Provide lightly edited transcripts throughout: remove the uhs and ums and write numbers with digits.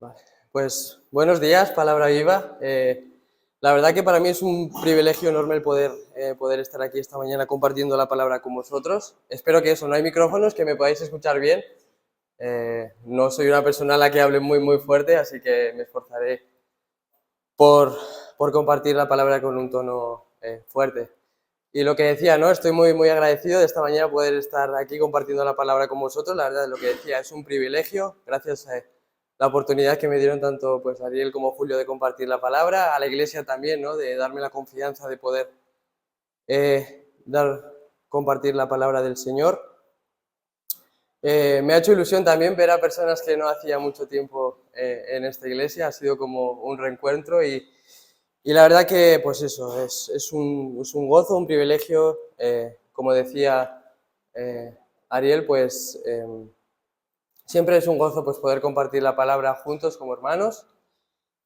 Vale. Pues buenos días, Palabra Viva. La verdad que para mí es un privilegio enorme el poder estar aquí esta mañana compartiendo la palabra con vosotros. Espero que no hay micrófonos, que me podáis escuchar bien. No soy una persona a la que hable muy fuerte, así que me esforzaré por compartir la palabra con un tono fuerte. Y lo que decía, ¿no? Estoy muy agradecido de esta mañana poder estar aquí compartiendo la palabra con vosotros. La verdad, lo que decía, es un privilegio, gracias a la oportunidad que me dieron tanto pues Ariel como Julio de compartir la palabra, a la iglesia también, ¿no? De darme la confianza de poder compartir la palabra del Señor. Me ha hecho ilusión también ver a personas que no hacía mucho tiempo en esta iglesia, ha sido como un reencuentro y la verdad que, pues eso, es un gozo, un privilegio, como decía Ariel, pues siempre es un gozo pues, poder compartir la palabra juntos como hermanos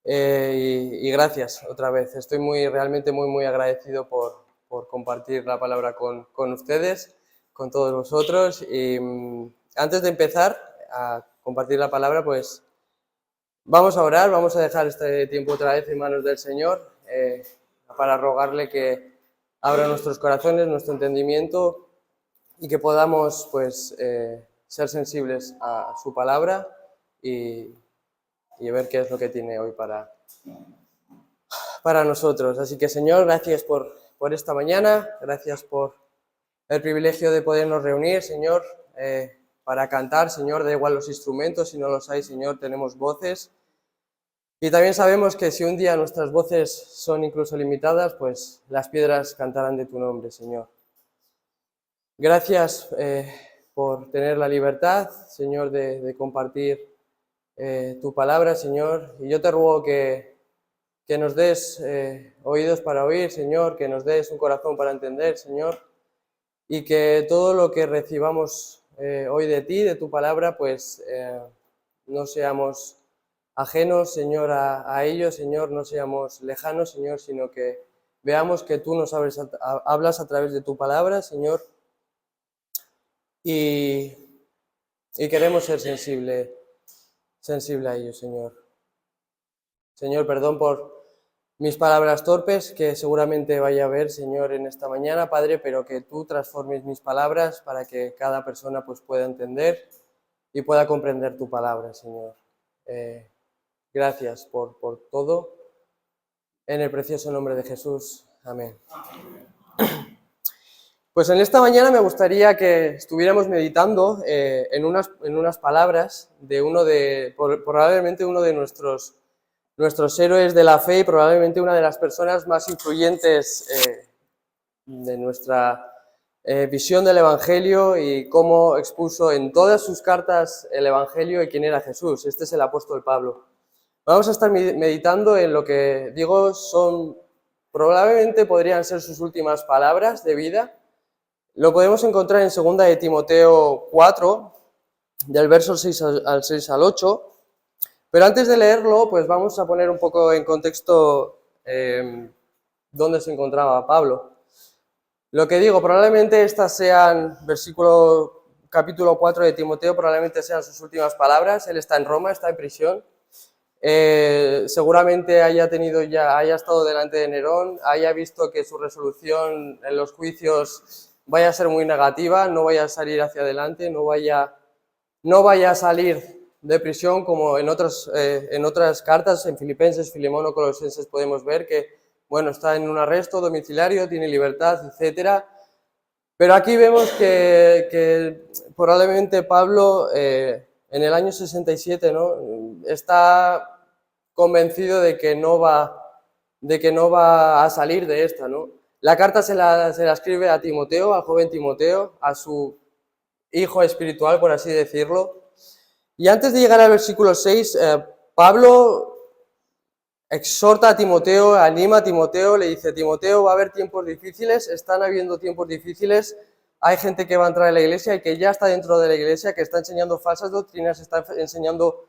y gracias otra vez. Estoy realmente muy agradecido por compartir la palabra con ustedes, con todos vosotros y antes de empezar a compartir la palabra, pues vamos a orar, vamos a dejar este tiempo otra vez en manos del Señor para rogarle que abra nuestros corazones, nuestro entendimiento y que podamos pues ser sensibles a su palabra y ver qué es lo que tiene hoy para nosotros. Así que Señor, gracias por esta mañana, gracias por el privilegio de podernos reunir, Señor, para cantar, Señor, da igual los instrumentos, si no los hay, Señor, tenemos voces. Y también sabemos que si un día nuestras voces son incluso limitadas, pues las piedras cantarán de tu nombre, Señor. Gracias por tener la libertad, Señor, de compartir tu palabra, Señor. Y yo te ruego que nos des oídos para oír, Señor, que nos des un corazón para entender, Señor, y que todo lo que recibamos hoy de ti, de tu palabra, pues no seamos ajenos, Señor, a ello, Señor, no seamos lejanos, Señor, sino que veamos que tú nos hablas a través de tu palabra, Señor, y queremos ser sensible a ello, Señor. Señor, perdón por mis palabras torpes, que seguramente vaya a haber, Señor, en esta mañana, Padre, pero que tú transformes mis palabras para que cada persona pues, pueda entender y pueda comprender tu palabra, Señor. Gracias por todo. En el precioso nombre de Jesús. Amén. Pues en esta mañana me gustaría que estuviéramos meditando en unas palabras de probablemente uno de nuestros héroes de la fe y probablemente una de las personas más influyentes de nuestra visión del Evangelio y cómo expuso en todas sus cartas el Evangelio y quién era Jesús. Este es el apóstol Pablo. Vamos a estar meditando en lo que digo probablemente podrían ser sus últimas palabras de vida. Lo podemos encontrar en 2 de Timoteo 4, del verso 6 al 8. Pero antes de leerlo, pues vamos a poner un poco en contexto dónde se encontraba Pablo. Lo que digo, probablemente estas sean, capítulo 4 de Timoteo, probablemente sean sus últimas palabras. Él está en Roma, está en prisión. Seguramente haya estado delante de Nerón, haya visto que su resolución en los juicios vaya a ser muy negativa, no vaya a salir hacia adelante, no vaya a salir de prisión como en otras cartas, en Filipenses, Filemón o Colosenses podemos ver que, bueno, está en un arresto domiciliario, tiene libertad, etcétera. Pero aquí vemos que probablemente Pablo en el año 67, ¿no? Está convencido de que no va a salir de esta, ¿no? La carta se la escribe a Timoteo, al joven Timoteo, a su hijo espiritual, por así decirlo. Y antes de llegar al versículo 6, Pablo exhorta a Timoteo, anima a Timoteo, le dice: Timoteo, va a haber tiempos difíciles, están habiendo tiempos difíciles, hay gente que va a entrar en la iglesia y que ya está dentro de la iglesia, que está enseñando falsas doctrinas, está enseñando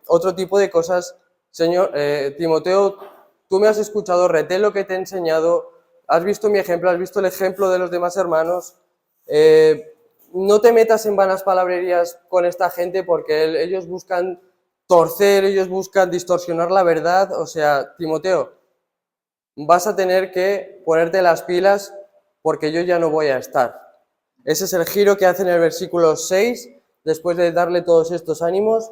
otro tipo de cosas. Señor, Timoteo, tú me has escuchado, retén lo que te he enseñado, has visto mi ejemplo, has visto el ejemplo de los demás hermanos, no te metas en vanas palabrerías con esta gente porque ellos buscan torcer, ellos buscan distorsionar la verdad. O sea, Timoteo, vas a tener que ponerte las pilas porque yo ya no voy a estar. Ese es el giro que hace en el versículo 6, después de darle todos estos ánimos.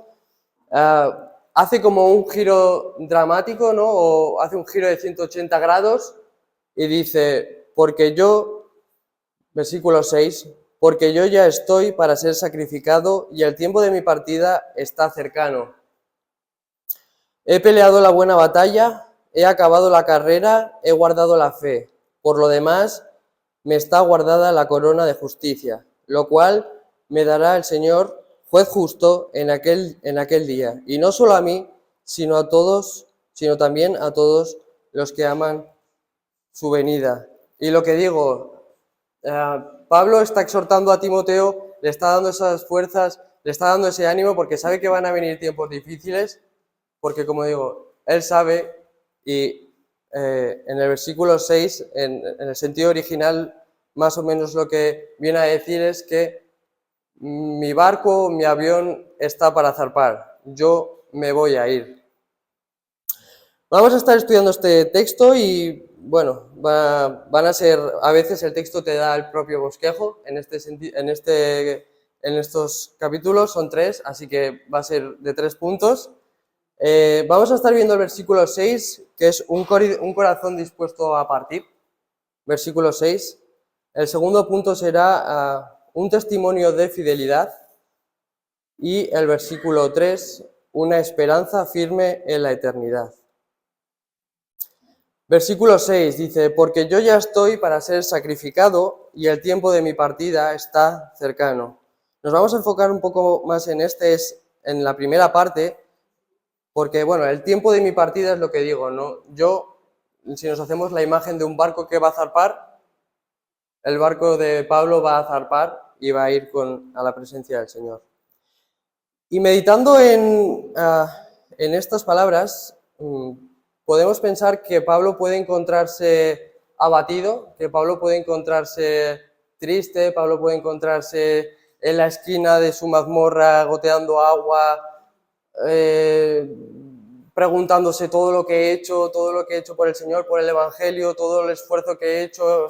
Hace como un giro dramático, ¿no? O hace un giro de 180 grados y dice, porque yo, versículo 6, porque yo ya estoy para ser sacrificado y el tiempo de mi partida está cercano. He peleado la buena batalla, he acabado la carrera, he guardado la fe. Por lo demás, me está guardada la corona de justicia, lo cual me dará el Señor, juez justo, en aquel día. Y no solo a mí, sino también a todos los que aman su venida. Y lo que digo, Pablo está exhortando a Timoteo, le está dando esas fuerzas, le está dando ese ánimo porque sabe que van a venir tiempos difíciles, porque como digo, él sabe y en el versículo 6, en el sentido original, más o menos lo que viene a decir es que mi barco, mi avión está para zarpar, yo me voy a ir. Vamos a estar estudiando este texto y, bueno, van a ser, a veces el texto te da el propio bosquejo, en estos capítulos son 3, así que va a ser de 3 puntos. Vamos a estar viendo el versículo 6, que es un corazón dispuesto a partir, versículo 6. El segundo punto será un testimonio de fidelidad y el versículo 3, una esperanza firme en la eternidad. Versículo 6 dice, porque yo ya estoy para ser sacrificado y el tiempo de mi partida está cercano. Nos vamos a enfocar un poco más en en la primera parte, porque, bueno, el tiempo de mi partida es lo que digo, ¿no? Si nos hacemos la imagen de un barco que va a zarpar, el barco de Pablo va a zarpar y va a ir a la presencia del Señor. Y meditando en estas palabras, podemos pensar que Pablo puede encontrarse abatido, que Pablo puede encontrarse triste, Pablo puede encontrarse en la esquina de su mazmorra goteando agua, preguntándose todo lo que he hecho por el Señor, por el Evangelio, todo el esfuerzo que he hecho.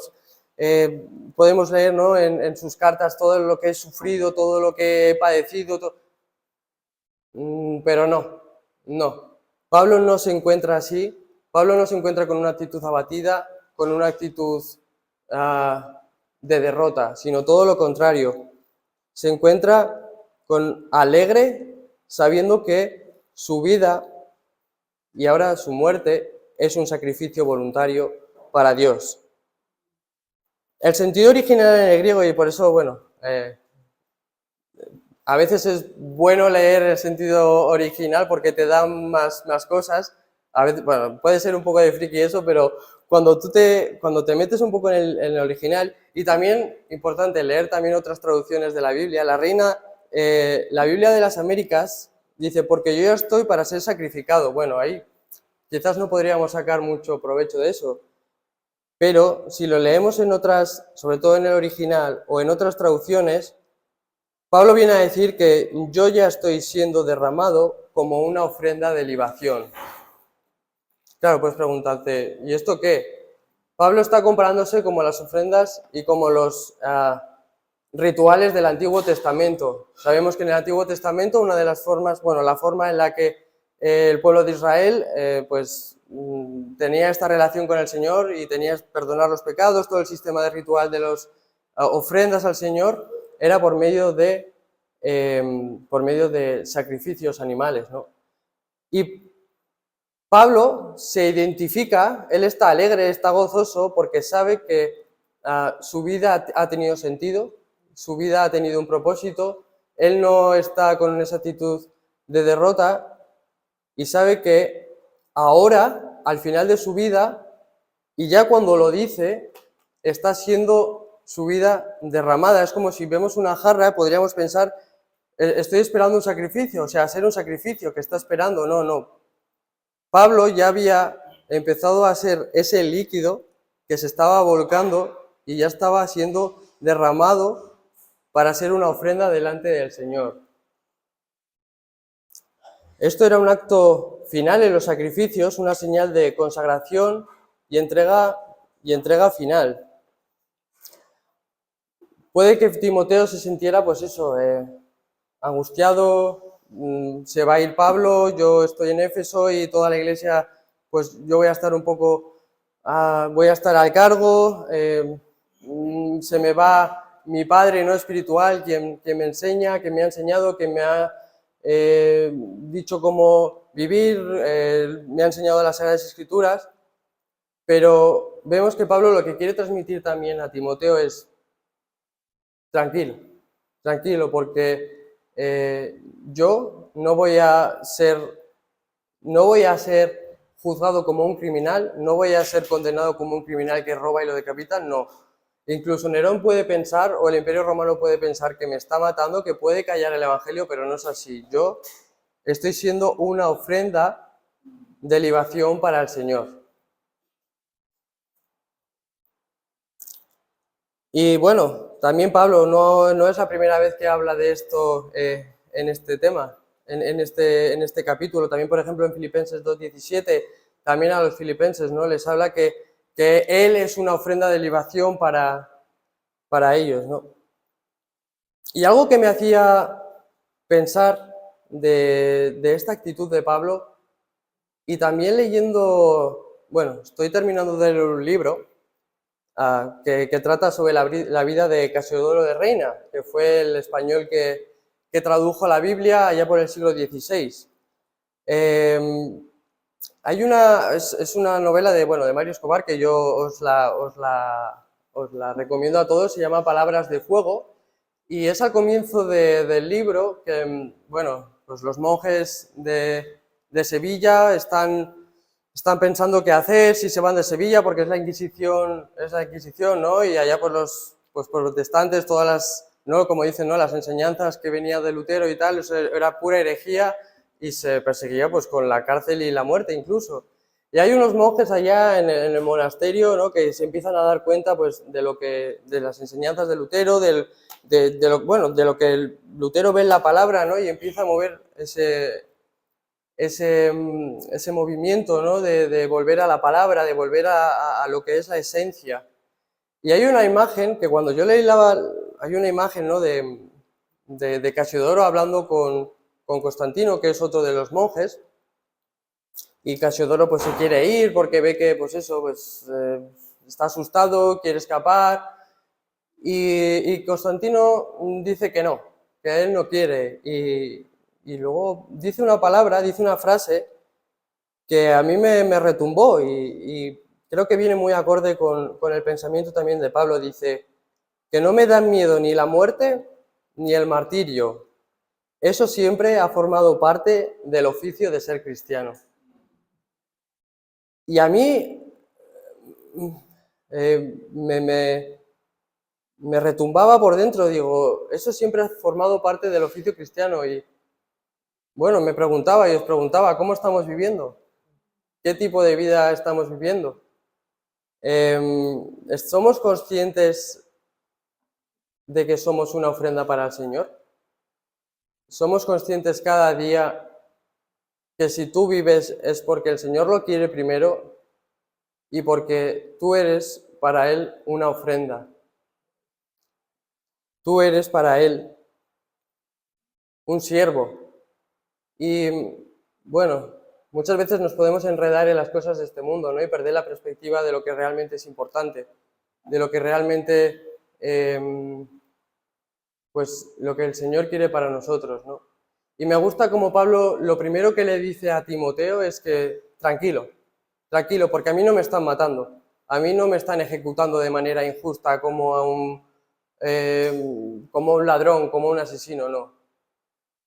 Podemos leer, ¿no?, en sus cartas todo lo que he sufrido, todo lo que he padecido, pero no. Pablo no se encuentra así, Pablo no se encuentra con una actitud abatida, con una actitud de derrota, sino todo lo contrario. Se encuentra alegre, sabiendo que su vida y ahora su muerte es un sacrificio voluntario para Dios. El sentido original en el griego, y por eso, bueno, a veces es bueno leer el sentido original porque te dan más cosas. A veces, bueno, puede ser un poco de friki eso, pero cuando te metes un poco en el original, y también, importante, leer también otras traducciones de la Biblia. La Biblia de las Américas dice, porque yo ya estoy para ser sacrificado. Bueno, ahí quizás no podríamos sacar mucho provecho de eso, pero si lo leemos en otras, sobre todo en el original o en otras traducciones, Pablo viene a decir que yo ya estoy siendo derramado como una ofrenda de libación. Claro, puedes preguntarte, ¿y esto qué? Pablo está comparándose como las ofrendas y como los rituales del Antiguo Testamento. Sabemos que en el Antiguo Testamento una de las formas, bueno, la forma en la que el pueblo de Israel tenía esta relación con el Señor y tenía que perdonar los pecados, todo el sistema de ritual de las ofrendas al Señor era por medio de sacrificios animales, ¿no? Y Pablo se identifica, él está alegre, está gozoso porque sabe que su vida ha tenido sentido, su vida ha tenido un propósito, él no está con esa actitud de derrota y sabe que ahora, al final de su vida, y ya cuando lo dice, está siendo su vida derramada. Es como si vemos una jarra, podríamos pensar, estoy esperando un sacrificio, o sea, ser un sacrificio que está esperando. No. Pablo ya había empezado a ser ese líquido que se estaba volcando y ya estaba siendo derramado para ser una ofrenda delante del Señor. Esto era un acto final en los sacrificios, una señal de consagración y entrega final. Puede que Timoteo se sintiera, pues eso, angustiado, se va a ir Pablo, yo estoy en Éfeso y toda la iglesia, pues yo voy a estar un poco, voy a estar al cargo, se me va mi padre no espiritual, quien me enseña, que me ha enseñado, que me ha dicho cómo vivir, me ha enseñado las Sagradas Escrituras, pero vemos que Pablo lo que quiere transmitir también a Timoteo es tranquilo, tranquilo, porque yo no voy a ser juzgado como un criminal, no voy a ser condenado como un criminal que roba y lo decapita, no. Incluso Nerón puede pensar, o el Imperio Romano puede pensar que me está matando, que puede callar el Evangelio, pero no es así. Yo estoy siendo una ofrenda de libación para el Señor. Y bueno, también Pablo no es la primera vez que habla de esto en este tema, en este capítulo. También, por ejemplo, en Filipenses 2:17, también a los filipenses, ¿no? Les habla que Él es una ofrenda de libación para ellos, ¿no? Y algo que me hacía pensar de esta actitud de Pablo, y también leyendo, bueno, estoy terminando de leer un libro que trata sobre la vida de Casiodoro de Reina, que fue el español que tradujo la Biblia allá por el siglo XVI. Es una novela de Mario Escobar que yo os la recomiendo a todos, se llama Palabras de Fuego, y es al comienzo del libro que, pues los monjes de Sevilla están pensando qué hacer, si se van de Sevilla, porque es la Inquisición, ¿no? Y allá pues los protestantes, todas las, ¿no? Como dicen, ¿no? Las enseñanzas que venían de Lutero y tal, eso era pura herejía y se perseguía pues con la cárcel y la muerte incluso. Y hay unos monjes allá en el monasterio, ¿no? Que se empiezan a dar cuenta pues de las enseñanzas de Lutero, de lo que Lutero ve en la palabra, ¿no? Y empieza a mover ese movimiento, ¿no? de volver a la palabra, de volver a lo que es la esencia. Y hay una imagen que cuando yo leí hay una imagen, ¿no? de Casiodoro hablando con Constantino, que es otro de los monjes, y Casiodoro pues se quiere ir porque ve que pues está asustado, quiere escapar, y Constantino dice que no, que él no quiere, y luego dice una palabra, dice una frase que a mí me retumbó y creo que viene muy acorde con el pensamiento también de Pablo. Dice que no me dan miedo ni la muerte ni el martirio. Eso siempre ha formado parte del oficio de ser cristiano. Y a mí me retumbaba por dentro, digo, eso siempre ha formado parte del oficio cristiano. Y bueno, me preguntaba y os preguntaba, ¿cómo estamos viviendo? ¿Qué tipo de vida estamos viviendo? ¿Somos conscientes de que somos una ofrenda para el Señor? ¿Somos conscientes cada día que si tú vives es porque el Señor lo quiere primero y porque tú eres para Él una ofrenda? Tú eres para Él un siervo. Y bueno, muchas veces nos podemos enredar en las cosas de este mundo, ¿no? Y perder la perspectiva de lo que realmente es importante, de lo que realmente pues lo que el Señor quiere para nosotros, ¿no? Y me gusta como Pablo lo primero que le dice a Timoteo es que tranquilo, tranquilo, porque a mí no me están matando, a mí no me están ejecutando de manera injusta como a como un ladrón, como un asesino, no.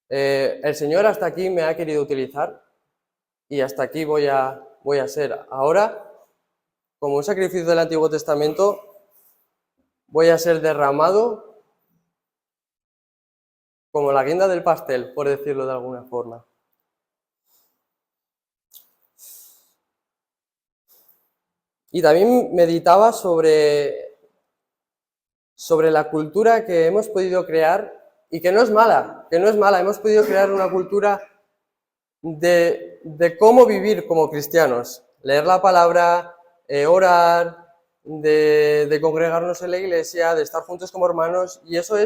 El Señor hasta aquí me ha querido utilizar y hasta aquí voy a ser. Ahora, como un sacrificio del Antiguo Testamento, voy a ser derramado como la guinda del pastel, por decirlo de alguna forma. Y también meditaba sobre la cultura que hemos podido crear y que no es mala, hemos podido crear una cultura de cómo vivir como cristianos. Leer la palabra, orar, de congregarnos en la iglesia, de estar juntos como hermanos, y eso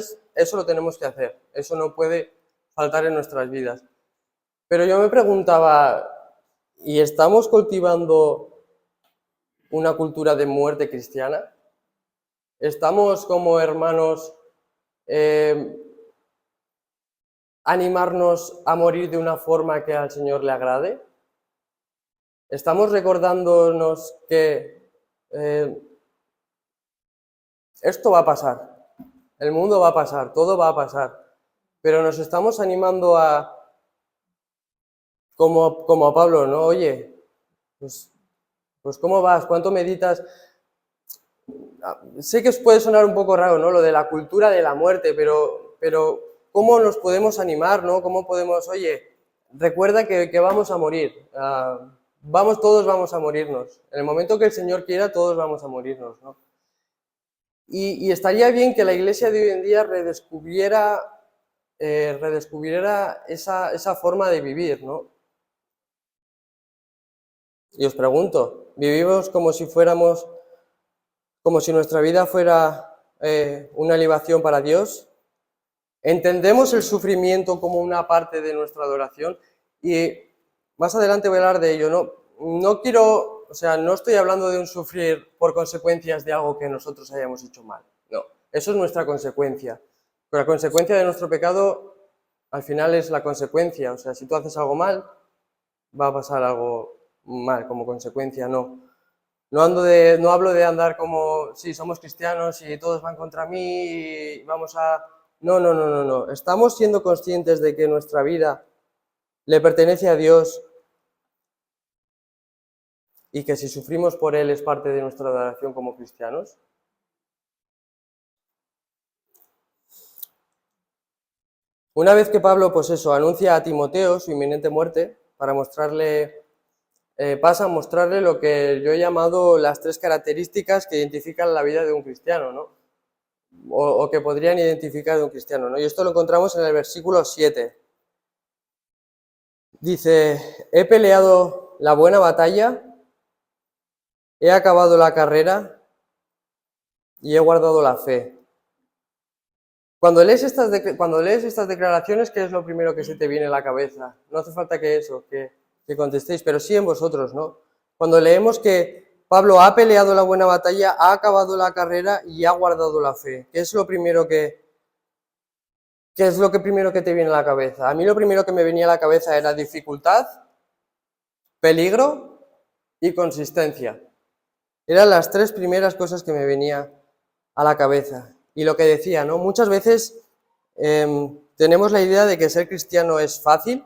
lo tenemos que hacer. Eso no puede faltar en nuestras vidas. Pero yo me preguntaba, ¿y estamos cultivando una cultura de muerte cristiana? ¿Estamos como hermanos animarnos a morir de una forma que al Señor le agrade? ¿Estamos recordándonos que esto va a pasar, el mundo va a pasar, todo va a pasar, pero nos estamos animando a, como a Pablo, ¿no? Oye, pues ¿cómo vas? ¿Cuánto meditas? Sé que os puede sonar un poco raro, ¿no? Lo de la cultura de la muerte, pero ¿cómo nos podemos animar, ¿no? ¿Cómo podemos, oye, recuerda que vamos a morir, todos vamos a morirnos. En el momento que el Señor quiera, todos vamos a morirnos, ¿no? Y estaría bien que la iglesia de hoy en día redescubriera esa forma de vivir, ¿no? Y os pregunto, ¿vivimos como si nuestra vida fuera una libación para Dios? ¿Entendemos el sufrimiento como una parte de nuestra adoración? Y más adelante voy a hablar de ello, ¿no? No estoy hablando de un sufrir por consecuencias de algo que nosotros hayamos hecho mal. No, eso es nuestra consecuencia. Pero la consecuencia de nuestro pecado, al final, es la consecuencia. O sea, si tú haces algo mal, va a pasar algo mal como consecuencia, no. No hablo de andar como, sí, somos cristianos y todos van contra mí y vamos a... No. Estamos siendo conscientes de que nuestra vida le pertenece a Dios y que si sufrimos por Él es parte de nuestra adoración como cristianos. Una vez que Pablo, pues eso, anuncia a Timoteo su inminente muerte para pasa a mostrarle lo que yo he llamado las 3 características que identifican la vida de un cristiano, ¿no? O que podrían identificar de un cristiano, ¿no? Y esto lo encontramos en el versículo 7. Dice, he peleado la buena batalla, he acabado la carrera y he guardado la fe. Cuando lees estas declaraciones, ¿qué es lo primero que se te viene a la cabeza? No hace falta que contestéis, pero sí en vosotros, ¿no? Cuando leemos que Pablo ha peleado la buena batalla, ha acabado la carrera y ha guardado la fe, ¿qué es lo primero que te viene a la cabeza? A mí lo primero que me venía a la cabeza era dificultad, peligro y consistencia. Eran las 3 primeras cosas que me venía a la cabeza. Y lo que decía, ¿no? Muchas veces tenemos la idea de que ser cristiano es fácil,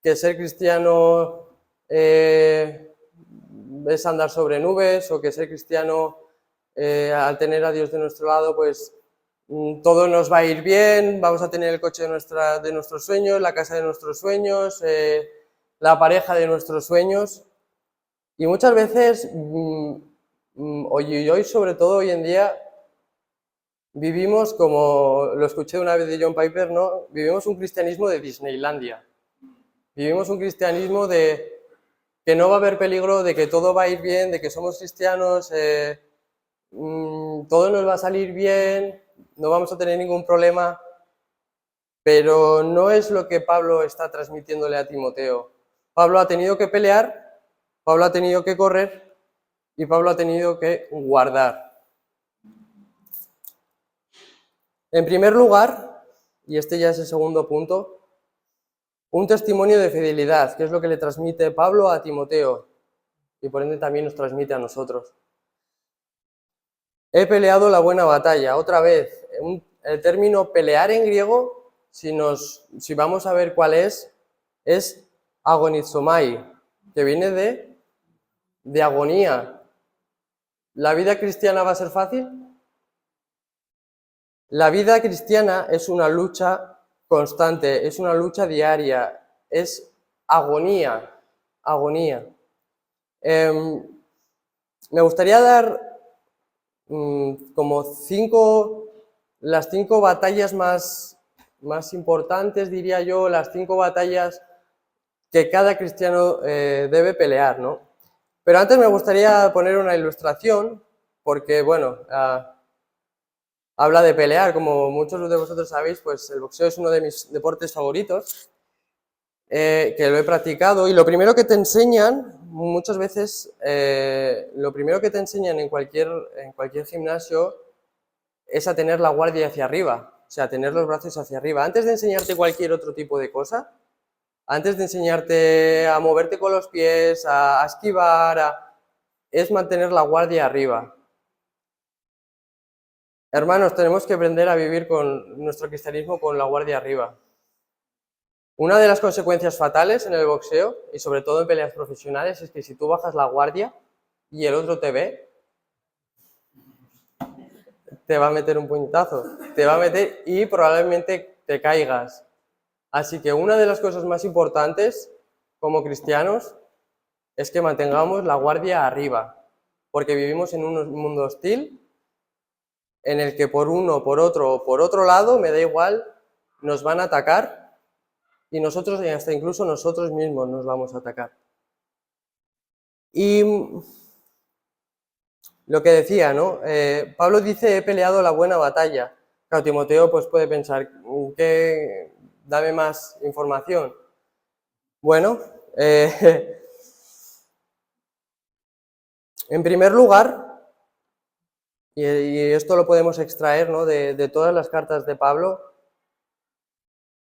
que ser cristiano es andar sobre nubes, o que ser cristiano, al tener a Dios de nuestro lado, pues todo nos va a ir bien, vamos a tener el coche de nuestros sueños, la casa de nuestros sueños, la pareja de nuestros sueños. Y muchas veces, hoy sobre todo hoy en día, vivimos, como lo escuché una vez de John Piper, ¿no? Vivimos un cristianismo de Disneylandia. Vivimos un cristianismo de que no va a haber peligro, de que todo va a ir bien, de que somos cristianos, todo nos va a salir bien, no vamos a tener ningún problema, pero no es lo que Pablo está transmitiéndole a Timoteo. Pablo ha tenido que pelear, Pablo ha tenido que correr y Pablo ha tenido que guardar. En primer lugar, y este ya es el segundo punto, un testimonio de fidelidad, que es lo que le transmite Pablo a Timoteo y por ende también nos transmite a nosotros. He peleado la buena batalla. Otra vez, el término pelear en griego, si vamos a ver cuál es agonizomai, que viene de agonía. ¿La vida cristiana va a ser fácil? La vida cristiana es una lucha constante, es una lucha diaria, es agonía. Me gustaría dar como las 5 batallas más importantes, diría yo, las 5 batallas que cada cristiano debe pelear, ¿no? Pero antes me gustaría poner una ilustración, porque, bueno, habla de pelear, como muchos de vosotros sabéis, pues el boxeo es uno de mis deportes favoritos, que lo he practicado, y lo primero que te enseñan, muchas veces, lo primero que te enseñan en cualquier gimnasio es a tener la guardia hacia arriba, o sea, tener los brazos hacia arriba. Antes de enseñarte cualquier otro tipo de cosa, antes de enseñarte a moverte con los pies, a esquivar, es mantener la guardia arriba. Hermanos, tenemos que aprender a vivir con nuestro cristianismo con la guardia arriba. Una de las consecuencias fatales en el boxeo, y sobre todo en peleas profesionales, es que si tú bajas la guardia y el otro te ve, te va a meter un puñetazo, te va a meter y probablemente te caigas. Así que una de las cosas más importantes como cristianos es que mantengamos la guardia arriba, porque vivimos en un mundo hostil en el que por uno, por otro o por otro lado, me da igual, nos van a atacar y nosotros, y hasta incluso nosotros mismos nos vamos a atacar. Y lo que decía, ¿no? Pablo dice, he peleado la buena batalla. Claro, Timoteo pues puede pensar, dame más información. Bueno, en primer lugar, y esto lo podemos extraer, ¿no?, de todas las cartas de Pablo,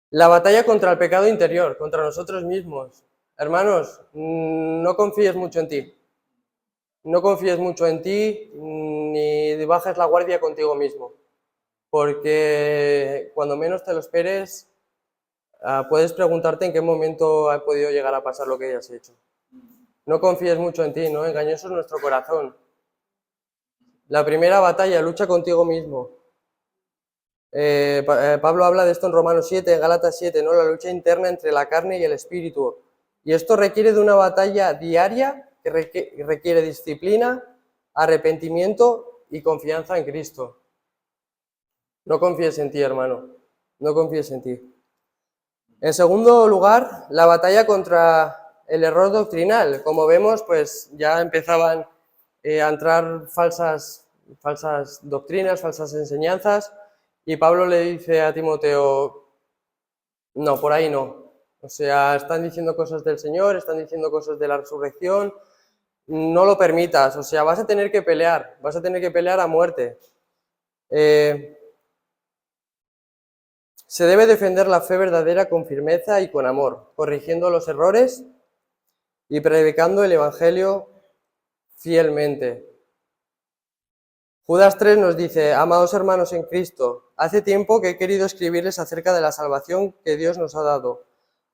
la batalla contra el pecado interior, contra nosotros mismos. Hermanos, no confíes mucho en ti. No confíes mucho en ti, ni bajes la guardia contigo mismo. Porque cuando menos te lo esperes, puedes preguntarte en qué momento ha podido llegar a pasar lo que hayas hecho. No confíes mucho en ti, ¿no? Engañoso es nuestro corazón. La primera batalla, lucha contigo mismo. Pablo habla de esto en Romanos 7, en Gálatas 7, ¿no? La lucha interna entre la carne y el espíritu. Y esto requiere de una batalla diaria que requiere disciplina, arrepentimiento y confianza en Cristo. No confíes en ti, hermano. No confíes en ti. En segundo lugar, la batalla contra el error doctrinal. Como vemos, pues ya empezaban a entrar falsas doctrinas, falsas enseñanzas, y Pablo le dice a Timoteo, no, por ahí no. O sea, están diciendo cosas del Señor, están diciendo cosas de la resurrección, no lo permitas, o sea, vas a tener que pelear a muerte. Se debe defender la fe verdadera con firmeza y con amor, corrigiendo los errores y predicando el Evangelio fielmente. Judas 3 nos dice, amados hermanos en Cristo, hace tiempo que he querido escribirles acerca de la salvación que Dios nos ha dado.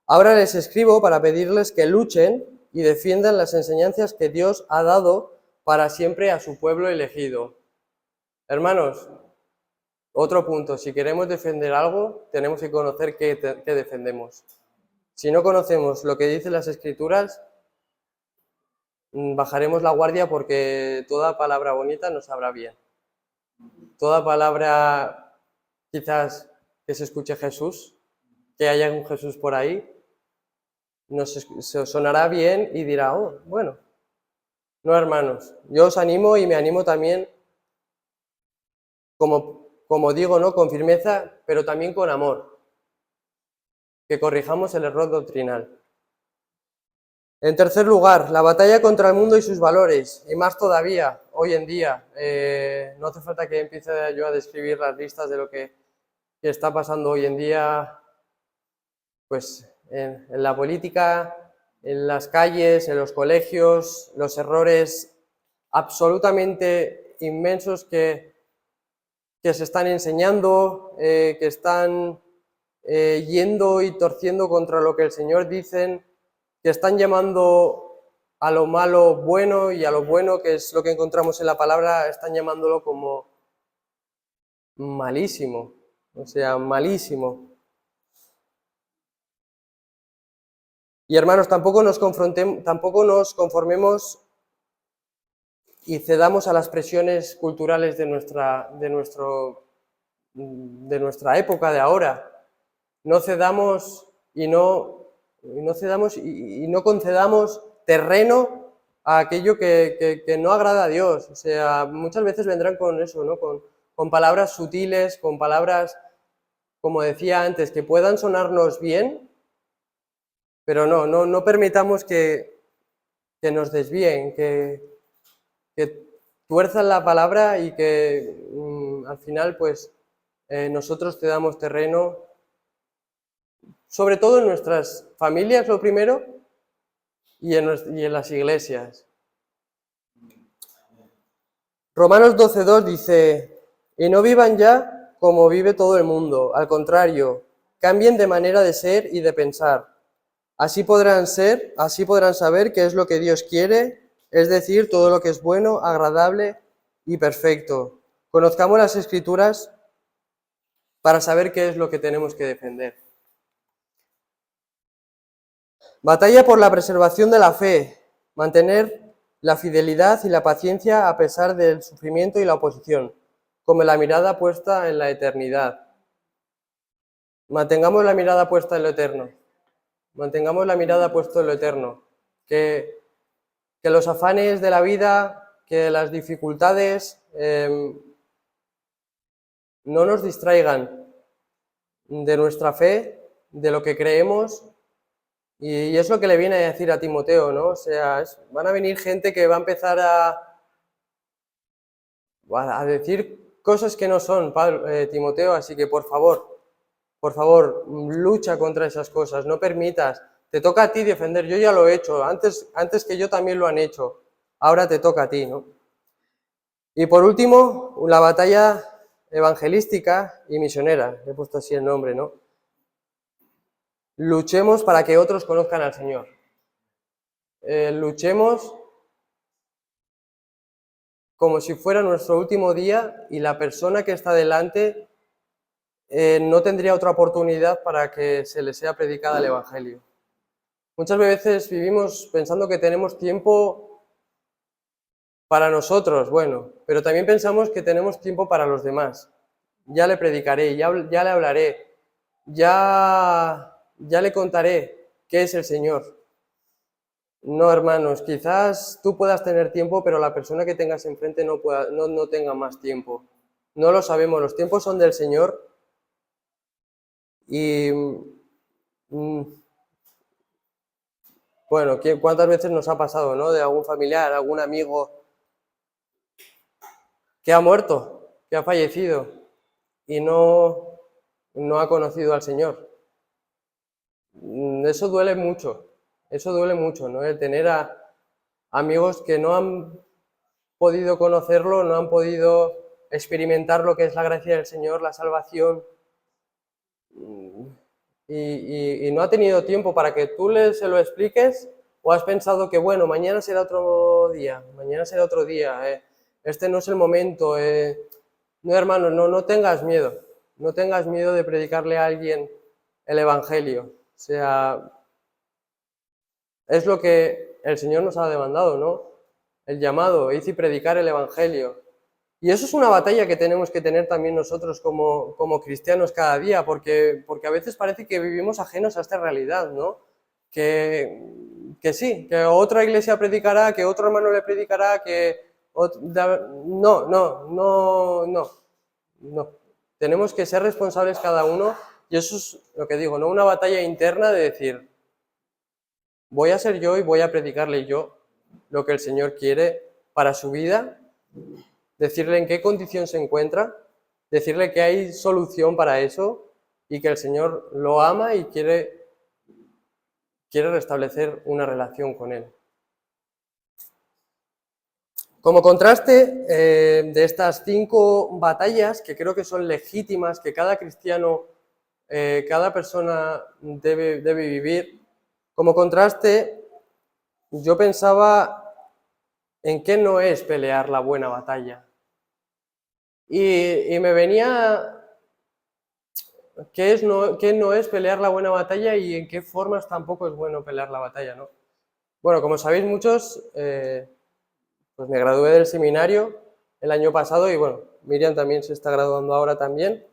Ahora les escribo para pedirles que luchen y defiendan las enseñanzas que Dios ha dado para siempre a su pueblo elegido. Hermanos, otro punto, si queremos defender algo, tenemos que conocer qué defendemos. Si no conocemos lo que dicen las Escrituras, bajaremos la guardia porque toda palabra bonita nos sabrá bien. Toda palabra, quizás que se escuche Jesús, que haya un Jesús por ahí, se sonará bien y dirá, oh, bueno. No, hermanos, yo os animo y me animo también, como digo, ¿no?, con firmeza, pero también con amor, que corrijamos el error doctrinal. En tercer lugar, la batalla contra el mundo y sus valores, y más todavía, hoy en día. No hace falta que empiece yo a describir las listas de lo que está pasando hoy en día, pues en la política, en las calles, en los colegios, los errores absolutamente inmensos que se están enseñando, que están yendo y torciendo contra lo que el Señor dice, que están llamando a lo malo bueno y a lo bueno, que es lo que encontramos en la palabra, están llamándolo como malísimo, o sea, malísimo. Y hermanos, tampoco nos conformemos y cedamos a las presiones culturales de nuestra época de ahora. No cedamos y no y no concedamos terreno a aquello que no agrada a Dios. O sea, muchas veces vendrán con eso, ¿no? Con palabras sutiles, con palabras, como decía antes, que puedan sonarnos bien, pero no permitamos que nos desvíen, que tuerzan la palabra y que al final, pues, nosotros te damos terreno, sobre todo en nuestras familias, lo primero, y en las iglesias. Romanos 12:2 dice, y no vivan ya como vive todo el mundo, al contrario, cambien de manera de ser y de pensar. Así podrán saber qué es lo que Dios quiere, es decir, todo lo que es bueno, agradable y perfecto. Conozcamos las Escrituras para saber qué es lo que tenemos que defender. Batalla por la preservación de la fe, mantener la fidelidad y la paciencia a pesar del sufrimiento y la oposición, con la mirada puesta en la eternidad. Mantengamos la mirada puesta en lo eterno. Mantengamos la mirada puesta en lo eterno. Que los afanes de la vida, que las dificultades no nos distraigan de nuestra fe, de lo que creemos. Y es lo que le viene a decir a Timoteo, ¿no? O sea, van a venir gente que va a empezar a decir cosas que no son, Timoteo, así que por favor, lucha contra esas cosas, no permitas. Te toca a ti defender, yo ya lo he hecho, antes que yo también lo han hecho, ahora te toca a ti, ¿no? Y por último, la batalla evangelística y misionera, he puesto así el nombre, ¿no? Luchemos para que otros conozcan al Señor. Luchemos como si fuera nuestro último día y la persona que está delante no tendría otra oportunidad para que se le sea predicada el Evangelio. Muchas veces vivimos pensando que tenemos tiempo para nosotros, bueno, pero también pensamos que tenemos tiempo para los demás. Ya le predicaré, ya le hablaré, ya le contaré qué es el Señor. No, hermanos, quizás tú puedas tener tiempo, pero la persona que tengas enfrente no tenga más tiempo. No lo sabemos, los tiempos son del Señor y bueno, ¿cuántas veces nos ha pasado, ¿no? De algún familiar, algún amigo que ha muerto, que ha fallecido y no ha conocido al Señor. Eso duele mucho, ¿no? El tener a amigos que no han podido conocerlo, no han podido experimentar lo que es la gracia del Señor, la salvación, y no ha tenido tiempo para que tú se lo expliques, o has pensado que, bueno, mañana será otro día, este no es el momento. No, hermano, no tengas miedo de predicarle a alguien el Evangelio. O sea, es lo que el Señor nos ha demandado, ¿no? El llamado, id y predicar el Evangelio. Y eso es una batalla que tenemos que tener también nosotros como cristianos cada día, porque a veces parece que vivimos ajenos a esta realidad, ¿no? Que sí, que otra iglesia predicará, que otro hermano le predicará, no. Tenemos que ser responsables cada uno, y eso es lo que digo, ¿no? Una batalla interna de decir, voy a ser yo y voy a predicarle yo lo que el Señor quiere para su vida, decirle en qué condición se encuentra, decirle que hay solución para eso y que el Señor lo ama y quiere restablecer una relación con Él. Como contraste de estas 5 batallas, que creo que son legítimas, que cada cristiano, cada persona debe vivir, como contraste, yo pensaba en qué no es pelear la buena batalla. Y me venía qué no es pelear la buena batalla y en qué formas tampoco es bueno pelear la batalla, ¿no? Bueno, como sabéis muchos, pues me gradué del seminario el año pasado y bueno, Miriam también se está graduando ahora también.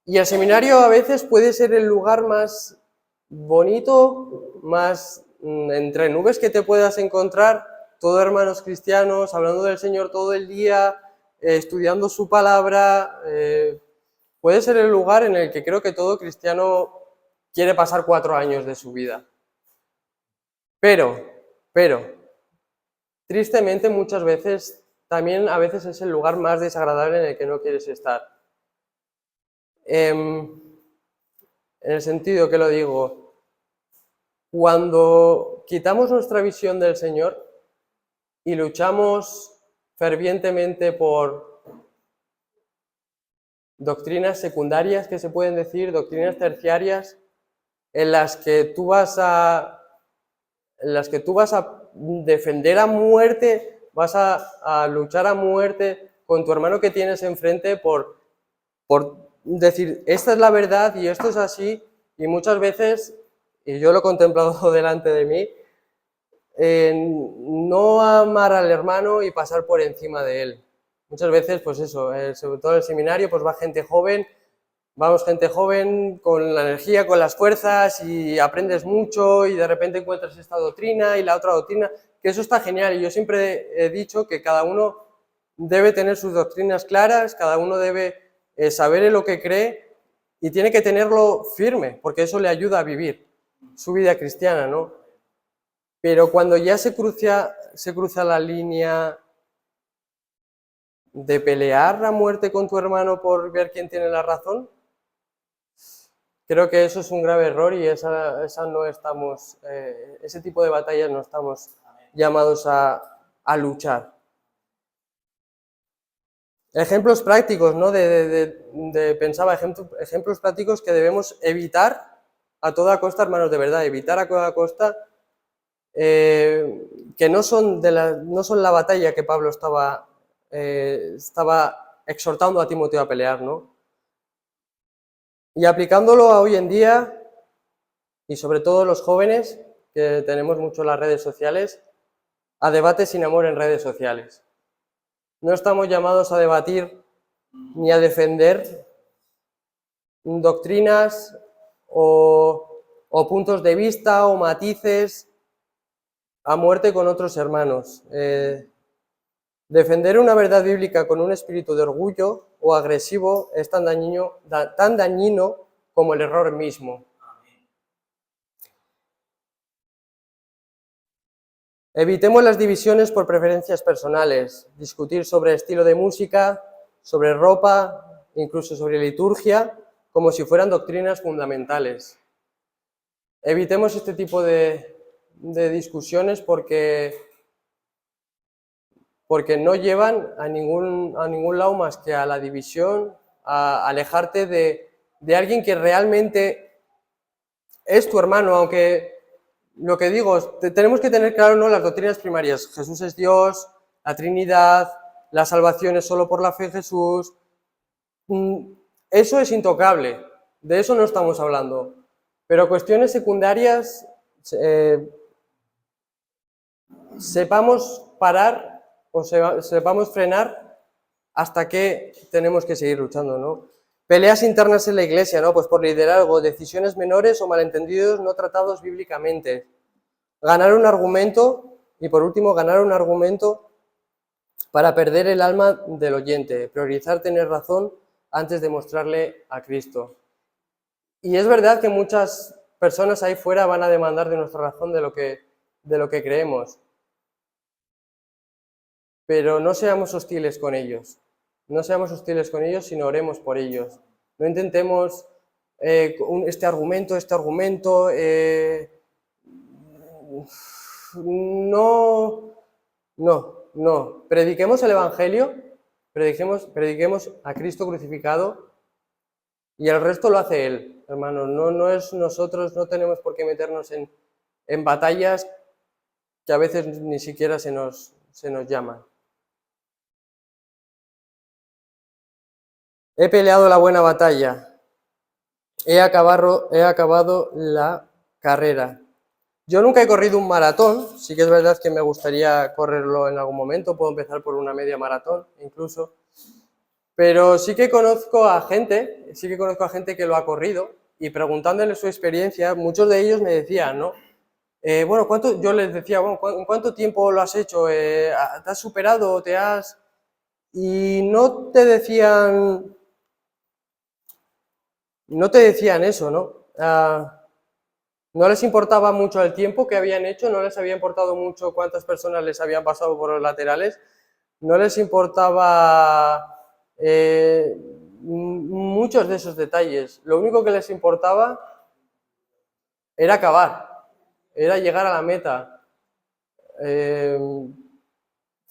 Y el seminario a veces puede ser el lugar más bonito, más entre nubes que te puedas encontrar, todos hermanos cristianos, hablando del Señor todo el día, estudiando su palabra, puede ser el lugar en el que creo que todo cristiano quiere pasar 4 años de su vida. Pero, tristemente muchas veces, también a veces es el lugar más desagradable en el que no quieres estar. En el sentido que lo digo, cuando quitamos nuestra visión del Señor y luchamos fervientemente por doctrinas secundarias, que se pueden decir, doctrinas terciarias, en las que tú vas a defender a muerte, vas a luchar a muerte con tu hermano que tienes enfrente por decir, esta es la verdad y esto es así, y muchas veces, y yo lo he contemplado delante de mí, no amar al hermano y pasar por encima de él. Muchas veces, pues eso, sobre todo en el seminario, pues va gente joven, vamos gente joven con la energía, con las fuerzas y aprendes mucho y de repente encuentras esta doctrina y la otra doctrina, que eso está genial y yo siempre he dicho que cada uno debe tener sus doctrinas claras, cada uno debe saber en lo que cree y tiene que tenerlo firme, porque eso le ayuda a vivir su vida cristiana, ¿no? Pero cuando ya se cruza la línea de pelear a muerte con tu hermano por ver quién tiene la razón, creo que eso es un grave error y esa no estamos, ese tipo de batallas no estamos llamados a luchar. Ejemplos prácticos, ¿no? Pensaba, ejemplos prácticos que debemos evitar a toda costa, hermanos, de verdad, evitar a toda costa, que no son la batalla que Pablo estaba exhortando a Timoteo a pelear, ¿no? Y aplicándolo a hoy en día, y sobre todo los jóvenes, que tenemos mucho las redes sociales, a debate sin amor en redes sociales. No estamos llamados a debatir ni a defender doctrinas o puntos de vista o matices a muerte con otros hermanos. Defender una verdad bíblica con un espíritu de orgullo o agresivo es tan dañino como el error mismo. Evitemos las divisiones por preferencias personales, discutir sobre estilo de música, sobre ropa, incluso sobre liturgia, como si fueran doctrinas fundamentales. Evitemos este tipo de discusiones porque no llevan a ningún lado más que a la división, a alejarte de alguien que realmente es tu hermano, aunque lo que digo, tenemos que tener claro, ¿no?, las doctrinas primarias. Jesús es Dios, la Trinidad, la salvación es solo por la fe en Jesús. Eso es intocable, de eso no estamos hablando. Pero cuestiones secundarias, sepamos parar o sepamos frenar hasta que tenemos que seguir luchando, ¿no? Peleas internas en la iglesia, ¿no? Pues por liderazgo, decisiones menores o malentendidos no tratados bíblicamente. Ganar un argumento, y por último, ganar un argumento para perder el alma del oyente, priorizar tener razón antes de mostrarle a Cristo. Y es verdad que muchas personas ahí fuera van a demandar de nuestra razón de lo que creemos. Pero no seamos hostiles con ellos. No seamos hostiles con ellos, sino oremos por ellos. No intentemos este argumento. No. Prediquemos el Evangelio, prediquemos a Cristo crucificado y el resto lo hace Él, hermanos. No es nosotros, no tenemos por qué meternos en batallas que a veces ni siquiera se nos llaman. He peleado la buena batalla, he acabado la carrera. Yo nunca he corrido un maratón, sí que es verdad que me gustaría correrlo en algún momento, puedo empezar por una media maratón incluso, pero sí que conozco a gente que lo ha corrido y preguntándole su experiencia, muchos de ellos me decían, ¿no? Bueno, yo les decía, bueno, ¿en cuánto tiempo lo has hecho? ¿Te has superado? ¿Te has...? Y no te decían eso, ¿no? No les importaba mucho el tiempo que habían hecho, no les había importado mucho cuántas personas les habían pasado por los laterales, no les importaba muchos de esos detalles. Lo único que les importaba era acabar, era llegar a la meta.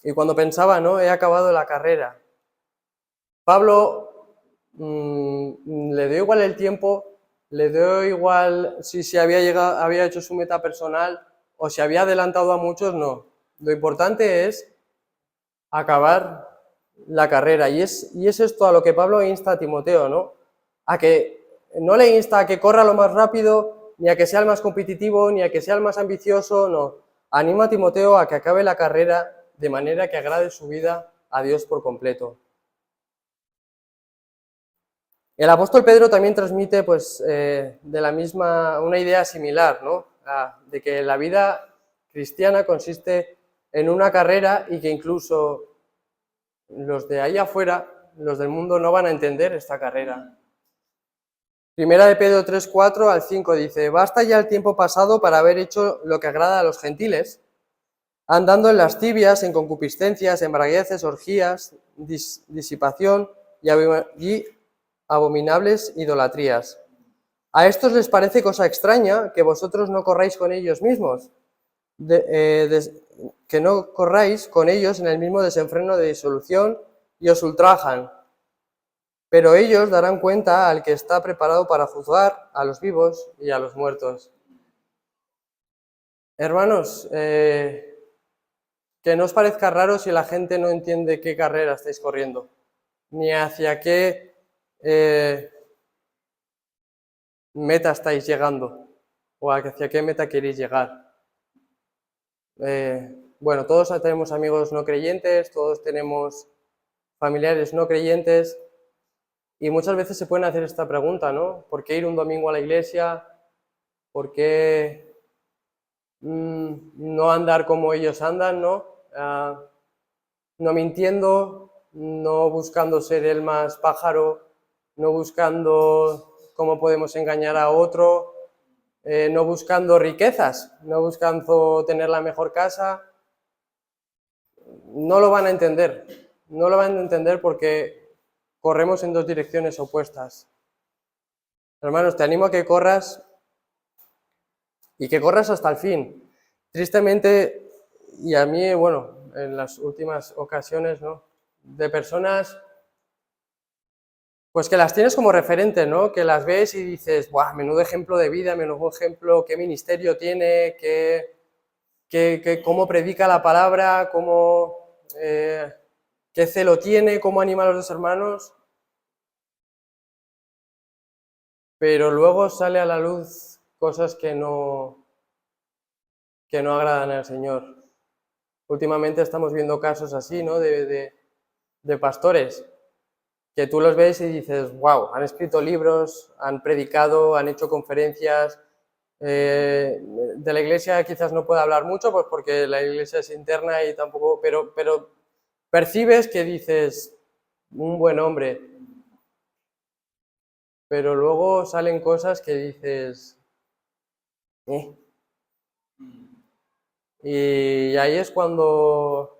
Y cuando pensaba, ¿no? He acabado la carrera. Pablo le dio igual el tiempo, le dio igual si había hecho su meta personal o si había adelantado a muchos, no. Lo importante es acabar la carrera. Y es esto a lo que Pablo insta a Timoteo, ¿no? A que no le insta a que corra lo más rápido, ni a que sea el más competitivo, ni a que sea el más ambicioso, no. Anima a Timoteo a que acabe la carrera de manera que agrade su vida a Dios por completo. El apóstol Pedro también transmite pues, una idea similar, ¿no? De que la vida cristiana consiste en una carrera y que incluso los de ahí afuera, los del mundo, no van a entender esta carrera. Primera de Pedro 3, 4 al 5 dice: basta ya el tiempo pasado para haber hecho lo que agrada a los gentiles, andando en lascivias, en concupiscencias, embragueces, orgías, disipación y abominables idolatrías. A estos les parece cosa extraña que vosotros no corráis con ellos mismos, que no corráis con ellos en el mismo desenfreno de disolución y os ultrajan. Pero ellos darán cuenta al que está preparado para juzgar a los vivos y a los muertos. Hermanos, que no os parezca raro si la gente no entiende qué carrera estáis corriendo, ni hacia qué meta estáis llegando, o hacia qué meta queréis llegar. Bueno, todos tenemos amigos no creyentes, todos tenemos familiares no creyentes, y muchas veces se pueden hacer esta pregunta, ¿no? ¿Por qué ir un domingo a la iglesia? ¿Por qué no andar como ellos andan, ¿no? No mintiendo, no buscando ser el más pájaro, no buscando cómo podemos engañar a otro, no buscando riquezas, no buscando tener la mejor casa. No lo van a entender, no lo van a entender porque corremos en dos direcciones opuestas. Hermanos, te animo a que corras y que corras hasta el fin. Tristemente, y a mí, bueno, en las últimas ocasiones, ¿no? De personas, pues que las tienes como referente, ¿no? Que las ves y dices, ¡buah! Menudo ejemplo de vida, menudo ejemplo, qué ministerio tiene, cómo predica la palabra, qué celo tiene, cómo anima a los dos hermanos. Pero luego sale a la luz cosas que no agradan al Señor. Últimamente estamos viendo casos así, ¿no? De pastores, que tú los ves y dices, wow, han escrito libros, han predicado, han hecho conferencias. De la iglesia quizás no pueda hablar mucho, pues porque la iglesia es interna y tampoco, pero percibes que dices, un buen hombre. Pero luego salen cosas que dices, Y ahí es cuando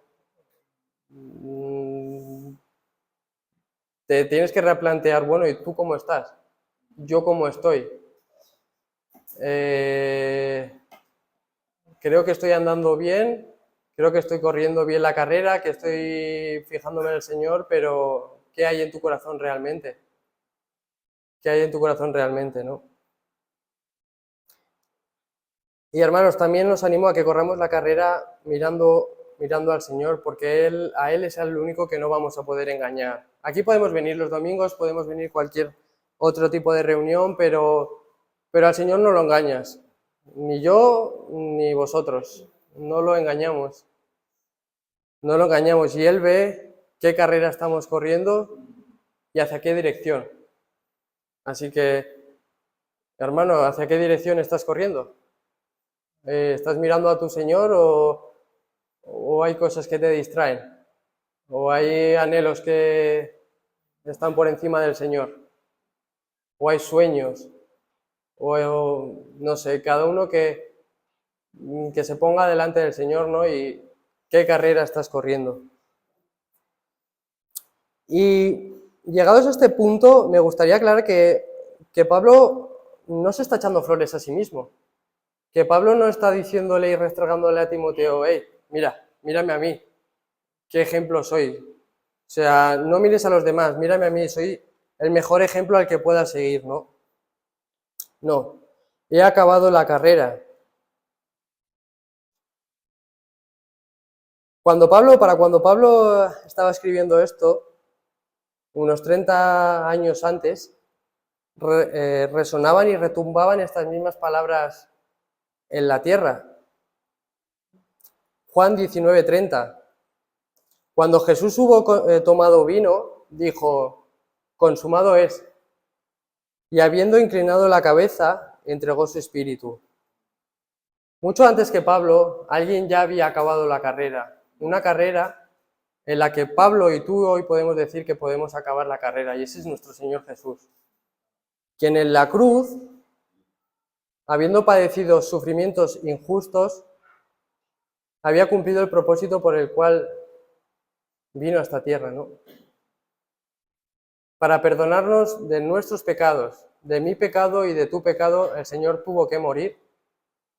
te tienes que replantear, bueno, ¿y tú cómo estás? ¿Yo cómo estoy? Creo que estoy andando bien, creo que estoy corriendo bien la carrera, que estoy fijándome en el Señor, pero ¿qué hay en tu corazón realmente? ¿Qué hay en tu corazón realmente, no? Y hermanos, también nos animo a que corramos la carrera mirando al Señor, porque a Él es el único que no vamos a poder engañar. Aquí podemos venir los domingos, podemos venir cualquier otro tipo de reunión, pero al Señor no lo engañas. Ni yo, ni vosotros. No lo engañamos. No lo engañamos. Y Él ve qué carrera estamos corriendo y hacia qué dirección. Así que Hermano, ¿hacia qué dirección estás corriendo? ¿Estás mirando a tu Señor o hay cosas que te distraen? ¿O hay anhelos que están por encima del Señor? ¿O hay sueños? O no sé, cada uno que se ponga delante del Señor, ¿no? Y qué carrera estás corriendo. Y llegados a este punto, me gustaría aclarar que Pablo no se está echando flores a sí mismo. Que Pablo no está diciéndole y restregándole a Timoteo, hey, mira, mírame a mí, qué ejemplo soy. O sea, no mires a los demás, mírame a mí, soy el mejor ejemplo al que puedas seguir, ¿no? No, he acabado la carrera. Cuando Pablo estaba escribiendo esto, unos 30 años antes, resonaban y retumbaban estas mismas palabras en la tierra. Juan 19:30. Cuando Jesús hubo tomado vino, dijo, consumado es. Y habiendo inclinado la cabeza, entregó su espíritu. Mucho antes que Pablo, alguien ya había acabado la carrera. Una carrera en la que Pablo y tú hoy podemos decir que podemos acabar la carrera. Y ese es nuestro Señor Jesús, quien en la cruz, habiendo padecido sufrimientos injustos, había cumplido el propósito por el cual vino a esta tierra, ¿no? Para perdonarnos de nuestros pecados, de mi pecado y de tu pecado, el Señor tuvo que morir,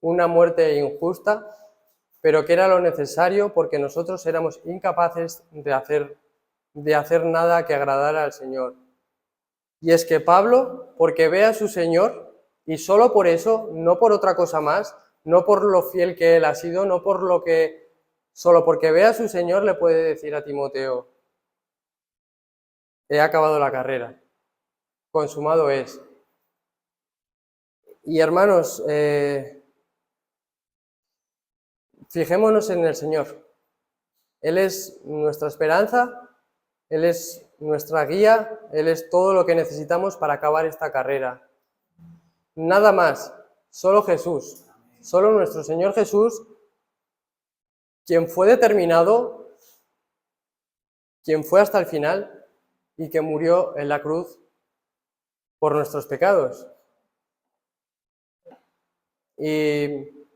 una muerte injusta, pero que era lo necesario porque nosotros éramos incapaces de hacer nada que agradara al Señor. Y es que Pablo, porque ve a su Señor, y solo por eso, no por otra cosa más, no por lo fiel que él ha sido, no por lo que, solo porque ve a su Señor le puede decir a Timoteo, he acabado la carrera, consumado es. Y hermanos, fijémonos en el Señor. Él es nuestra esperanza, Él es nuestra guía, Él es todo lo que necesitamos para acabar esta carrera. Nada más, solo Jesús, solo nuestro Señor Jesús, quien fue determinado, quien fue hasta el final y que murió en la cruz por nuestros pecados. Y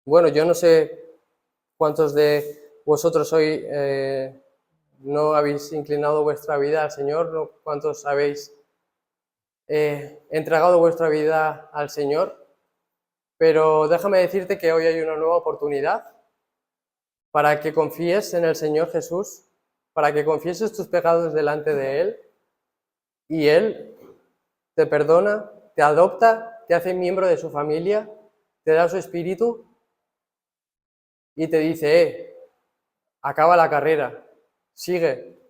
bueno, yo no sé cuántos de vosotros hoy no habéis inclinado vuestra vida al Señor, ¿no? ¿Cuántos habéis entregado vuestra vida al Señor? Pero déjame decirte que hoy hay una nueva oportunidad para que confíes en el Señor Jesús, para que confieses tus pecados delante de Él y Él te perdona, te adopta, te hace miembro de su familia, te da su espíritu y te dice, acaba la carrera, sigue,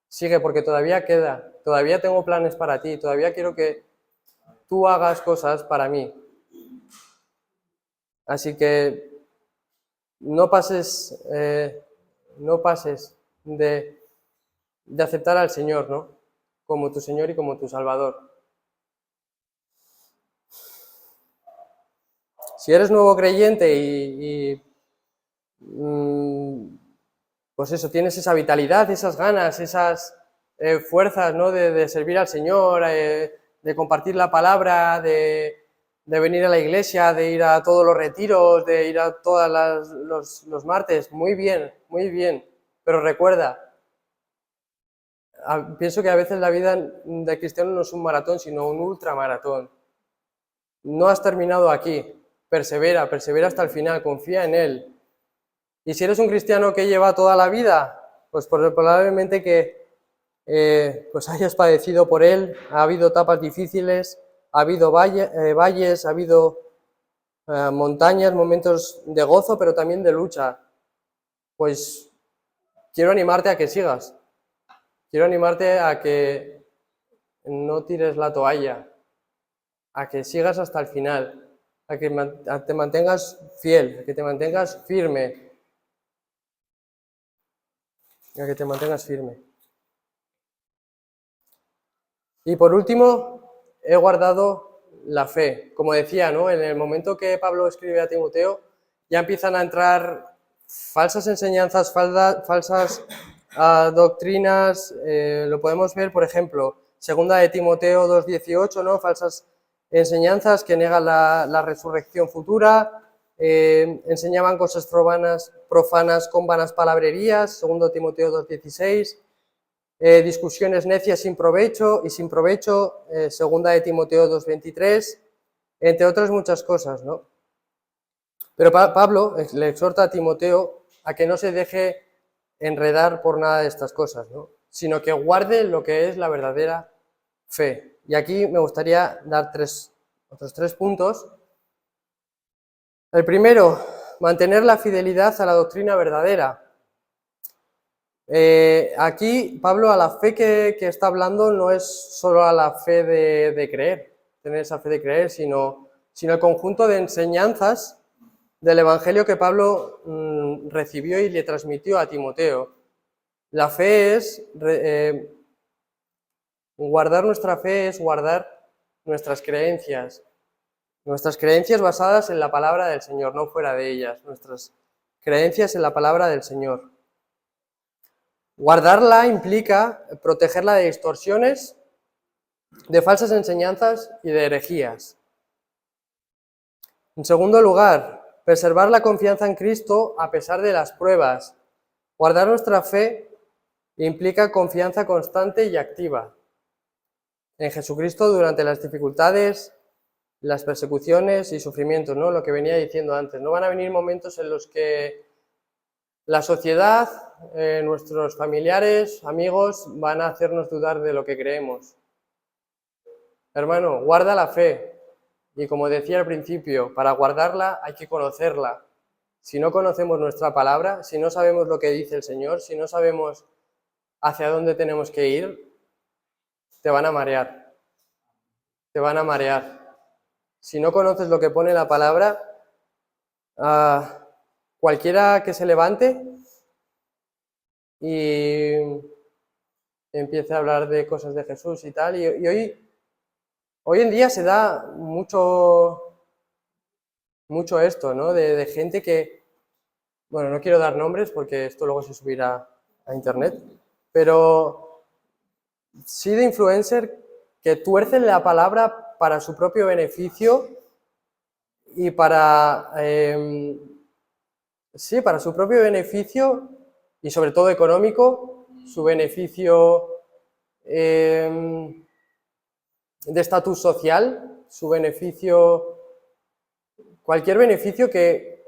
sigue porque todavía queda, todavía tengo planes para ti, todavía quiero que tú hagas cosas para mí. Así que no pases de aceptar al Señor, ¿no? Como tu Señor y como tu Salvador. Si eres nuevo creyente pues eso, tienes esa vitalidad, esas ganas, esas fuerzas, ¿no? de servir al Señor, de compartir la palabra, de venir a la iglesia, de ir a todos los retiros, de ir a todos los martes, muy bien, pero recuerda, pienso que a veces la vida de cristiano no es un maratón, sino un ultramaratón. No has terminado aquí, persevera hasta el final, confía en Él. Y si eres un cristiano que lleva toda la vida, pues probablemente que pues hayas padecido por Él, ha habido etapas difíciles, ha habido valles, ha habido montañas, momentos de gozo, pero también de lucha. Pues quiero animarte a que sigas, quiero animarte a que no tires la toalla, a que sigas hasta el final, a que te mantengas fiel, a que te mantengas firme, a que te mantengas firme. Y por último, he guardado la fe. Como decía, ¿no? En el momento que Pablo escribe a Timoteo, ya empiezan a entrar falsas enseñanzas, falsas doctrinas. Lo podemos ver, por ejemplo, segunda de Timoteo 2:18, ¿no? Falsas enseñanzas que niegan la resurrección futura, enseñaban cosas profanas con vanas palabrerías, segundo Timoteo 2:16, discusiones necias sin provecho, segunda de Timoteo 2:23, entre otras muchas cosas, ¿no? Pero Pablo le exhorta a Timoteo a que no se deje enredar por nada de estas cosas, ¿no? Sino que guarde lo que es la verdadera fe. Y aquí me gustaría dar otros tres puntos. El primero, mantener la fidelidad a la doctrina verdadera. Aquí Pablo, a la fe que está hablando no es solo a la fe de creer, tener esa fe de creer, sino el conjunto de enseñanzas del Evangelio que Pablo recibió y le transmitió a Timoteo. La fe es, guardar nuestra fe es guardar nuestras creencias basadas en la palabra del Señor, no fuera de ellas, nuestras creencias en la palabra del Señor. Guardarla implica protegerla de distorsiones, de falsas enseñanzas y de herejías. En segundo lugar, preservar la confianza en Cristo a pesar de las pruebas. Guardar nuestra fe implica confianza constante y activa en Jesucristo durante las dificultades, las persecuciones y sufrimientos, ¿no? Lo que venía diciendo antes. No van a venir momentos en los que la sociedad, nuestros familiares, amigos, van a hacernos dudar de lo que creemos. Hermano, guarda la fe. Y como decía al principio, para guardarla hay que conocerla. Si no conocemos nuestra palabra, si no sabemos lo que dice el Señor, si no sabemos hacia dónde tenemos que ir, te van a marear. Te van a marear. Si no conoces lo que pone la palabra, cualquiera que se levante y empiece a hablar de cosas de Jesús y tal, y hoy en día se da mucho esto, ¿no? De gente que, bueno, no quiero dar nombres porque esto luego se subirá a internet, pero sí de influencer que tuercen la palabra para su propio beneficio y para su propio beneficio y sobre todo económico, su beneficio de estatus social, su beneficio, cualquier beneficio que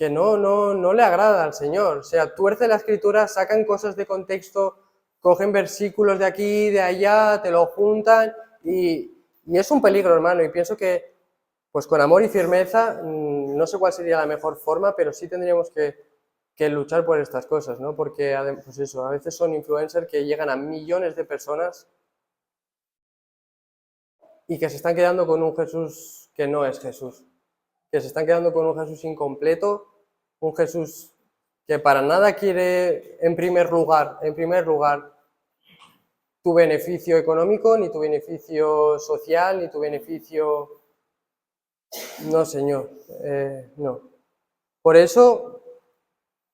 no le agrada al Señor. O sea, tuerce la Escritura, sacan cosas de contexto, cogen versículos de aquí, de allá, te lo juntan y es un peligro, hermano, y pienso que pues con amor y firmeza, no sé cuál sería la mejor forma, pero sí tendríamos que luchar por estas cosas, ¿no? Porque pues eso, a veces son influencers que llegan a millones de personas y que se están quedando con un Jesús que no es Jesús, que se están quedando con un Jesús incompleto, un Jesús que para nada quiere en primer lugar tu beneficio económico, ni tu beneficio social, ni tu beneficio... No, Señor, no. Por eso,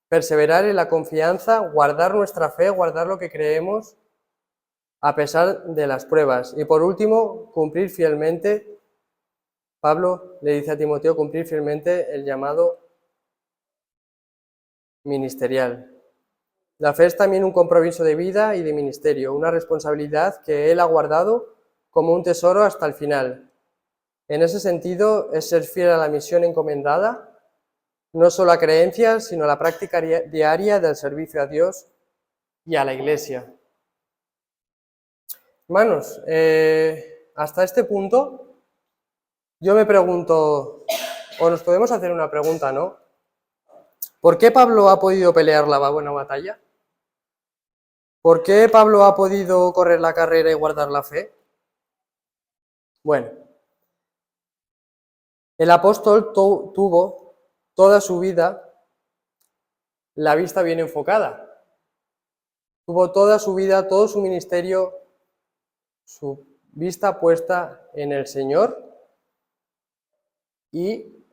perseverar en la confianza, guardar nuestra fe, guardar lo que creemos, a pesar de las pruebas. Y por último, cumplir fielmente, Pablo le dice a Timoteo, cumplir fielmente el llamado ministerial. La fe es también un compromiso de vida y de ministerio, una responsabilidad que él ha guardado como un tesoro hasta el final. En ese sentido, es ser fiel a la misión encomendada, no solo a creencias, sino a la práctica diaria del servicio a Dios y a la Iglesia. Hermanos, hasta este punto, yo me pregunto, o nos podemos hacer una pregunta, ¿no? ¿Por qué Pablo ha podido pelear la buena batalla? ¿Por qué Pablo ha podido correr la carrera y guardar la fe? Bueno, el apóstol tuvo toda su vida la vista bien enfocada. Tuvo toda su vida, todo su ministerio, su vista puesta en el Señor y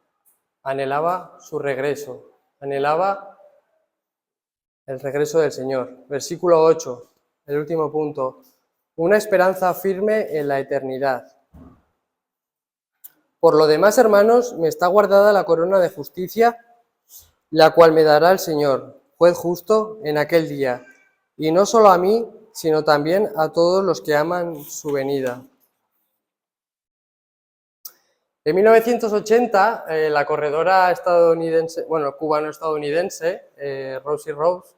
anhelaba su regreso, anhelaba el regreso del Señor. Versículo 8, el último punto. Una esperanza firme en la eternidad. Por lo demás, hermanos, me está guardada la corona de justicia, la cual me dará el Señor, juez justo, en aquel día, y no solo a mí, sino también a todos los que aman su venida. En 1980, la corredora estadounidense, bueno, cubano-estadounidense, Rosie Rose,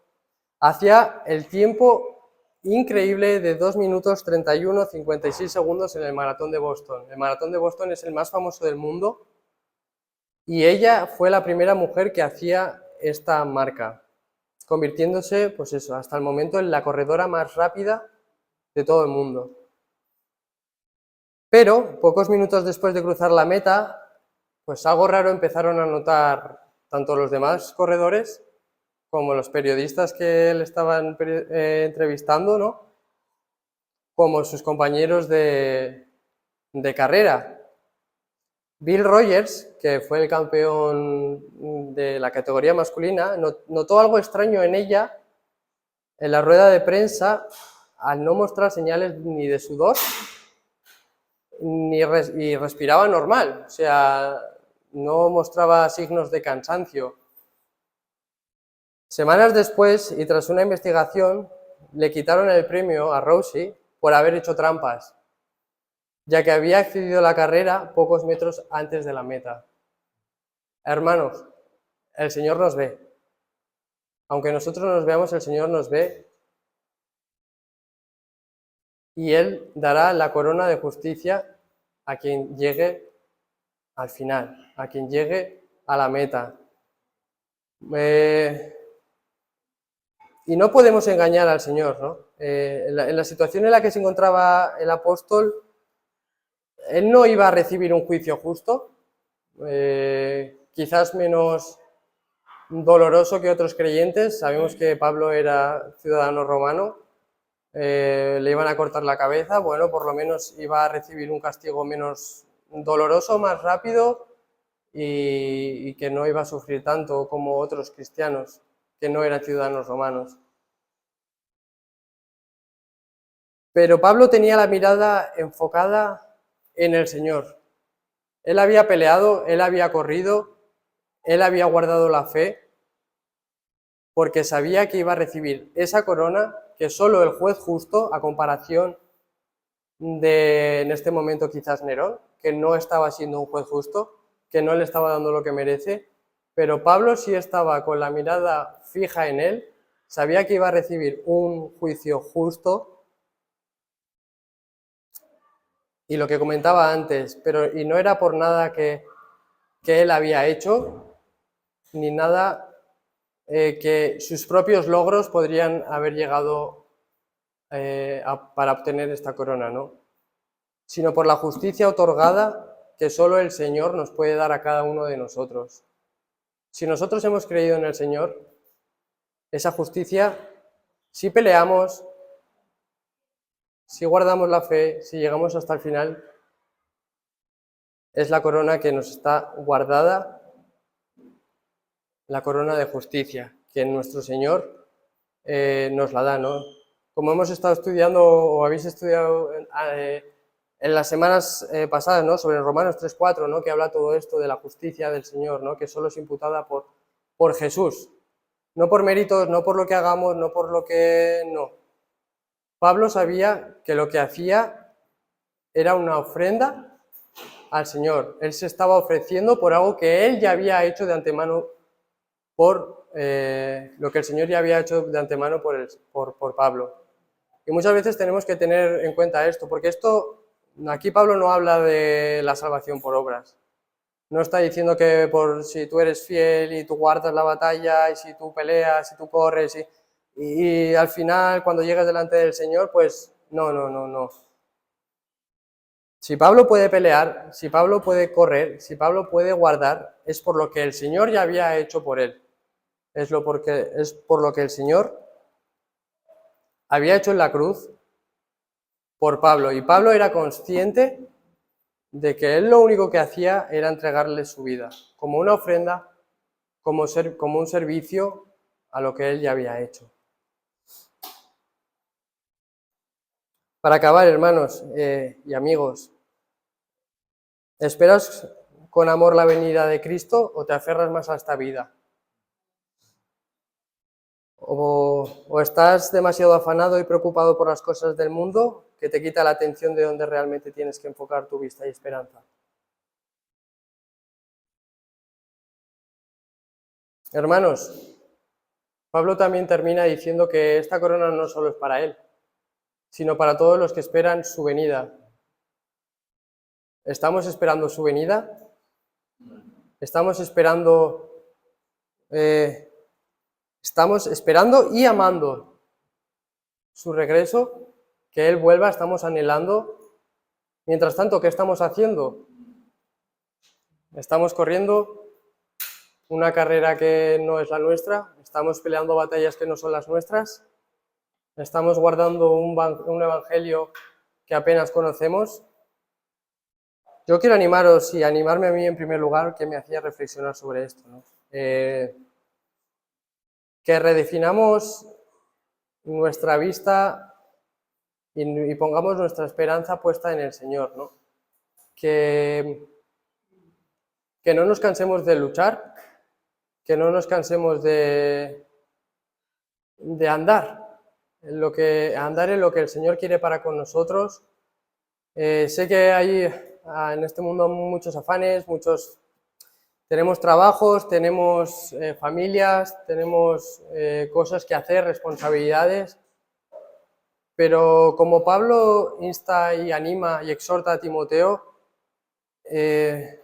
hacía el tiempo increíble de 2 minutos 31:56 segundos en el maratón de Boston. El maratón de Boston es el más famoso del mundo y ella fue la primera mujer que hacía esta marca, convirtiéndose, pues eso, hasta el momento en la corredora más rápida de todo el mundo. Pero, pocos minutos después de cruzar la meta, pues algo raro empezaron a notar tanto los demás corredores como los periodistas que le estaban entrevistando, ¿no? Como sus compañeros de carrera. Bill Rogers, que fue el campeón de la categoría masculina, notó algo extraño en ella en la rueda de prensa al no mostrar señales ni de sudor y respiraba normal, o sea, no mostraba signos de cansancio. Semanas después, y tras una investigación, le quitaron el premio a Rosie por haber hecho trampas, ya que había accedido a la carrera pocos metros antes de la meta. Hermanos, el Señor nos ve. Aunque nosotros nos veamos, el Señor nos ve y Él dará la corona de justicia a quien llegue al final, a quien llegue a la meta. Y no podemos engañar al Señor, ¿no? En la situación en la que se encontraba el apóstol, él no iba a recibir un juicio justo, quizás menos doloroso que otros creyentes. Sabemos que Pablo era ciudadano romano, le iban a cortar la cabeza, bueno, por lo menos iba a recibir un castigo menos doloroso, más rápido y que no iba a sufrir tanto como otros cristianos que no eran ciudadanos romanos. Pero Pablo tenía la mirada enfocada en el Señor. Él había peleado, él había corrido, él había guardado la fe, porque sabía que iba a recibir esa corona que solo el juez justo, a comparación de, en este momento quizás Nerón, que no estaba siendo un juez justo, que no le estaba dando lo que merece, pero Pablo sí estaba con la mirada fija en él, sabía que iba a recibir un juicio justo, y lo que comentaba antes, y no era por nada que él había hecho, ni nada que sus propios logros podrían haber llegado para obtener esta corona, ¿no? Sino por la justicia otorgada que solo el Señor nos puede dar a cada uno de nosotros. Si nosotros hemos creído en el Señor, esa justicia, si peleamos, si guardamos la fe, si llegamos hasta el final, es la corona que nos está guardada, la corona de justicia, que nuestro Señor nos la da, ¿no? Como hemos estado estudiando, o habéis estudiado en las semanas pasadas, ¿no? Sobre Romanos 3:4, ¿no? Que habla todo esto de la justicia del Señor, ¿no? Que solo es imputada por Jesús, no por méritos, no por lo que hagamos, no por lo que... no. Pablo sabía que lo que hacía era una ofrenda al Señor. Él se estaba ofreciendo por algo que él ya había hecho de antemano, por lo que el Señor ya había hecho de antemano por Pablo. Y muchas veces tenemos que tener en cuenta esto, porque aquí Pablo no habla de la salvación por obras. No está diciendo que si tú eres fiel y tú guardas la batalla y si tú peleas y tú corres y al final cuando llegas delante del Señor, pues no. Si Pablo puede pelear, si Pablo puede correr, si Pablo puede guardar, es por lo que el Señor ya había hecho por él. Es por lo que el Señor había hecho en la cruz por Pablo. Y Pablo era consciente de que él lo único que hacía era entregarle su vida, como una ofrenda, como un servicio a lo que él ya había hecho. Para acabar, hermanos y amigos, ¿esperas con amor la venida de Cristo o te aferras más a esta vida? ¿O estás demasiado afanado y preocupado por las cosas del mundo que te quita la atención de donde realmente tienes que enfocar tu vista y esperanza? Hermanos, Pablo también termina diciendo que esta corona no solo es para él, sino para todos los que esperan su venida. ¿Estamos esperando su venida? ¿Estamos esperando y amando su regreso? Que Él vuelva, estamos anhelando. Mientras tanto, ¿qué estamos haciendo? Estamos corriendo una carrera que no es la nuestra, estamos peleando batallas que no son las nuestras, estamos guardando un evangelio que apenas conocemos. Yo quiero animaros y animarme a mí en primer lugar, que me hacía reflexionar sobre esto, ¿no? Que redefinamos nuestra vista y pongamos nuestra esperanza puesta en el Señor, ¿no? Que no nos cansemos de luchar, que no nos cansemos de andar en lo que el Señor quiere para con nosotros. Sé que hay en este mundo muchos afanes, tenemos trabajos, tenemos familias, tenemos cosas que hacer, responsabilidades, pero como Pablo insta y anima y exhorta a Timoteo, que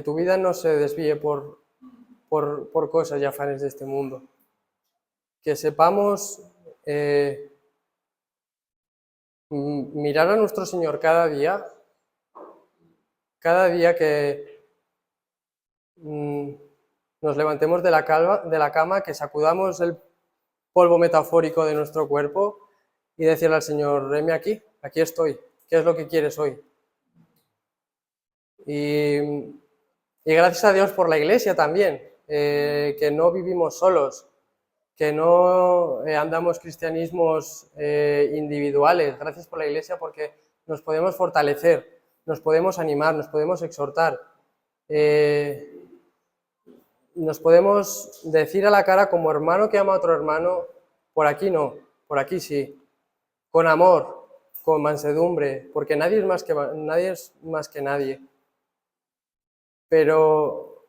tu vida no se desvíe por cosas y afanes de este mundo. Que sepamos mirar a nuestro Señor cada día que nos levantemos de la cama, que sacudamos el polvo metafórico de nuestro cuerpo y decirle al Señor, heme aquí estoy, ¿qué es lo que quieres hoy? Y gracias a Dios por la Iglesia también, que no vivimos solos, que no andamos cristianismos individuales. Gracias por la Iglesia porque nos podemos fortalecer, nos podemos animar, nos podemos exhortar, nos podemos decir a la cara como hermano que ama a otro hermano, por aquí no, por aquí sí, con amor, con mansedumbre, porque nadie es más que nadie. Pero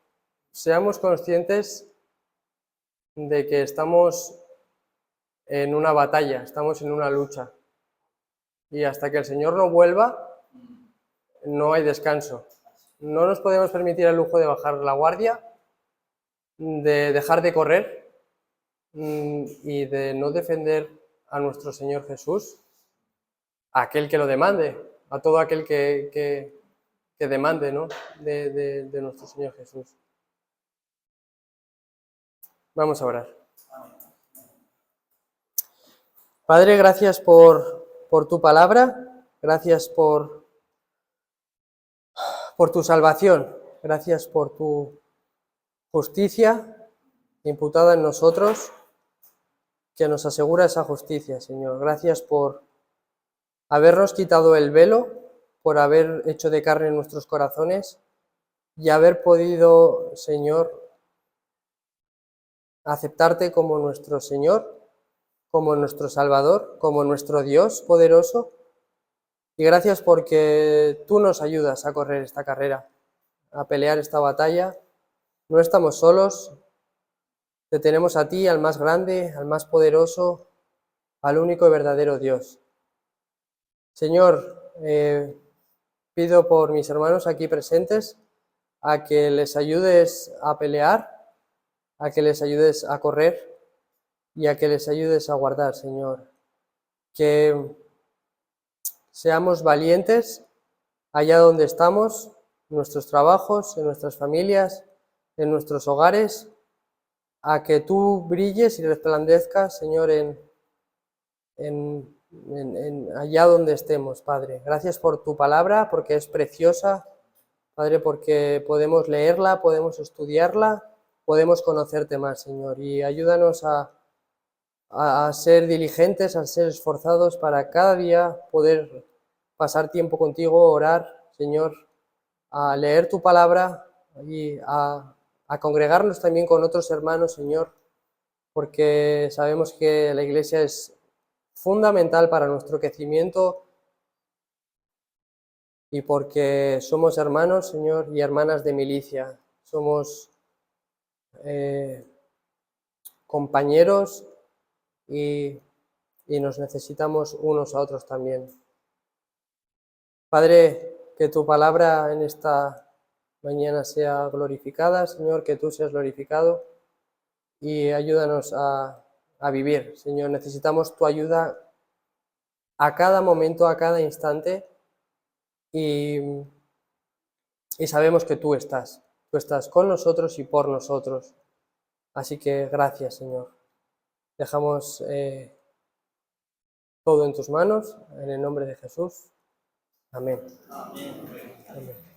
seamos conscientes de que estamos en una batalla, estamos en una lucha. Y hasta que el Señor no vuelva, no hay descanso. No nos podemos permitir el lujo de bajar la guardia, de dejar de correr y de no defender a nuestro Señor Jesús, a aquel que lo demande, a todo aquel que demande, ¿no? de nuestro Señor Jesús. Vamos a orar. Padre, gracias por tu palabra, gracias por tu salvación, gracias por tu justicia imputada en nosotros, que nos asegura esa justicia, Señor. Gracias por habernos quitado el velo, por haber hecho de carne en nuestros corazones y haber podido, Señor, aceptarte como nuestro Señor, como nuestro Salvador, como nuestro Dios poderoso. Y gracias porque tú nos ayudas a correr esta carrera, a pelear esta batalla. No estamos solos, te tenemos a ti, al más grande, al más poderoso, al único y verdadero Dios. Señor, pido por mis hermanos aquí presentes a que les ayudes a pelear, a que les ayudes a correr y a que les ayudes a guardar, Señor. Que seamos valientes allá donde estamos, en nuestros trabajos, en nuestras familias, en nuestros hogares, a que tú brilles y resplandezcas, Señor, en allá donde estemos, Padre. Gracias por tu palabra, porque es preciosa, Padre, porque podemos leerla, podemos estudiarla, podemos conocerte más, Señor, y ayúdanos a ser diligentes, a ser esforzados para cada día poder pasar tiempo contigo, orar, Señor, a leer tu palabra y a congregarnos también con otros hermanos, Señor, porque sabemos que la Iglesia es fundamental para nuestro crecimiento y porque somos hermanos, Señor, y hermanas de milicia. Somos compañeros y nos necesitamos unos a otros también. Padre, que tu palabra en esta mañana sea glorificada, Señor, que tú seas glorificado y ayúdanos a vivir, Señor. Necesitamos tu ayuda a cada momento, a cada instante y sabemos que tú estás con nosotros y por nosotros. Así que gracias, Señor. Dejamos todo en tus manos, en el nombre de Jesús. Amén. Amén.